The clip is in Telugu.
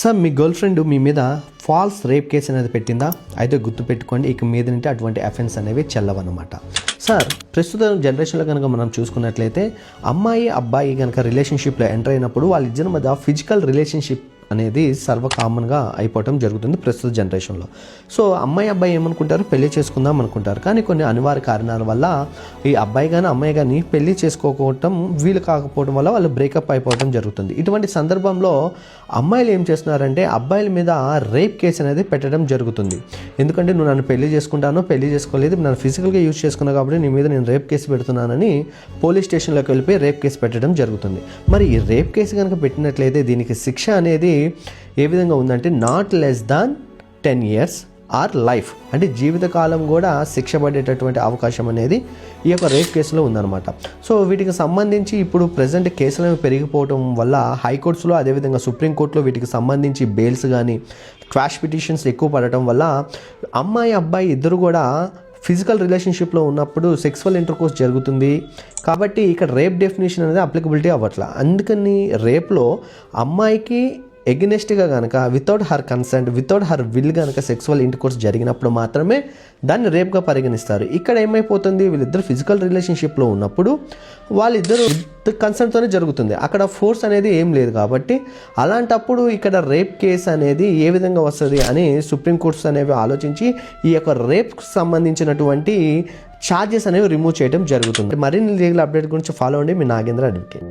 సార్ మీ గర్ల్ ఫ్రెండ్ మీ మీద ఫాల్స్ రేప్ కేసు అనేది పెట్టిందా? అయితే గుర్తుపెట్టుకోండి, ఇక మీద నుండి అటువంటి అఫెన్స్ అనేవి చెల్లవన్నమాట. సార్ ప్రస్తుత జనరేషన్లో కనుక మనం చూసుకున్నట్లయితే అమ్మాయి అబ్బాయి కనుక రిలేషన్షిప్లో ఎంటర్ అయినప్పుడు వాళ్ళిద్దరి మధ్య ఫిజికల్ రిలేషన్షిప్ అనేది సర్వకామన్గా అయిపోవటం జరుగుతుంది ప్రస్తుత జనరేషన్లో. సో అమ్మాయి అబ్బాయి ఏమనుకుంటారు, పెళ్లి చేసుకుందాం అనుకుంటారు. కానీ కొన్ని అనివార్య కారణాల వల్ల ఈ అబ్బాయి కానీ అమ్మాయి కానీ పెళ్లి చేసుకోకపోవటం వీలు కాకపోవడం వల్ల వాళ్ళు బ్రేకప్ అయిపోవడం జరుగుతుంది. ఇటువంటి సందర్భంలో అమ్మాయిలు ఏం చేస్తున్నారంటే అబ్బాయిల మీద రేప్ కేసు అనేది పెట్టడం జరుగుతుంది. ఎందుకంటే నువ్వు నన్ను పెళ్లి చేసుకుంటానో పెళ్లి చేసుకోలేదు, నన్ను ఫిజికల్గా యూజ్ చేసుకున్నావు కాబట్టి నీ మీద నేను రేప్ కేసు పెడుతున్నానని పోలీస్ స్టేషన్లోకి వెళ్ళిపోయి రేప్ కేసు పెట్టడం జరుగుతుంది. మరి ఈ రేప్ కేసు కనుక పెట్టినట్లయితే దీనికి శిక్ష అనేది ఏ విధంగా ఉందంటే not less than 10 years or life, అంటే జీవితకాలం కూడా శిక్ష పడేటటువంటి అవకాశం అనేది ఈ యొక్క రేప్ కేసులో ఉందన్నమాట. సో వీటికి సంబంధించి ఇప్పుడు ప్రజెంట్ కేసులు పెరిగిపోవడం వల్ల హైకోర్ట్స్లో అదేవిధంగా సుప్రీంకోర్టులో వీటికి సంబంధించి బెయిల్స్ కానీ క్వాష్ పిటిషన్స్ ఎక్కువ పడటం వల్ల అమ్మాయి అబ్బాయి ఇద్దరు కూడా ఫిజికల్ రిలేషన్షిప్లో ఉన్నప్పుడు సెక్సువల్ ఇంటర్కోర్స్ జరుగుతుంది కాబట్టి ఇక్కడ రేప్ డెఫినేషన్ అనేది అప్లికబిలిటీ అవ్వట్లా. అందుకని రేప్లో అమ్మాయికి ఎగ్నెస్ట్గా కనుక without her consent without her will కనుక సెక్సువల్ ఇంటర్కోర్స్ జరిగినప్పుడు మాత్రమే దాన్ని రేప్గా పరిగణిస్తారు. ఇక్కడ ఏమైపోతుంది, వీళ్ళిద్దరు ఫిజికల్ రిలేషన్షిప్లో ఉన్నప్పుడు వాళ్ళిద్దరు కన్సెంట్తోనే జరుగుతుంది, అక్కడ ఫోర్స్ అనేది ఏం లేదు. కాబట్టి అలాంటప్పుడు ఇక్కడ రేప్ కేసు అనేది ఏ విధంగా వస్తుంది అని సుప్రీంకోర్ట్స్ అనేవి ఆలోచించి ఈ యొక్క రేప్కి సంబంధించినటువంటి ఛార్జెస్ అనేవి రిమూవ్ చేయడం జరుగుతుంది. మరిన్ని లీగల్ అప్డేట్ గురించి ఫాలో అవ్వండి. మీ నాగేంద్ర అడ్వకేట్.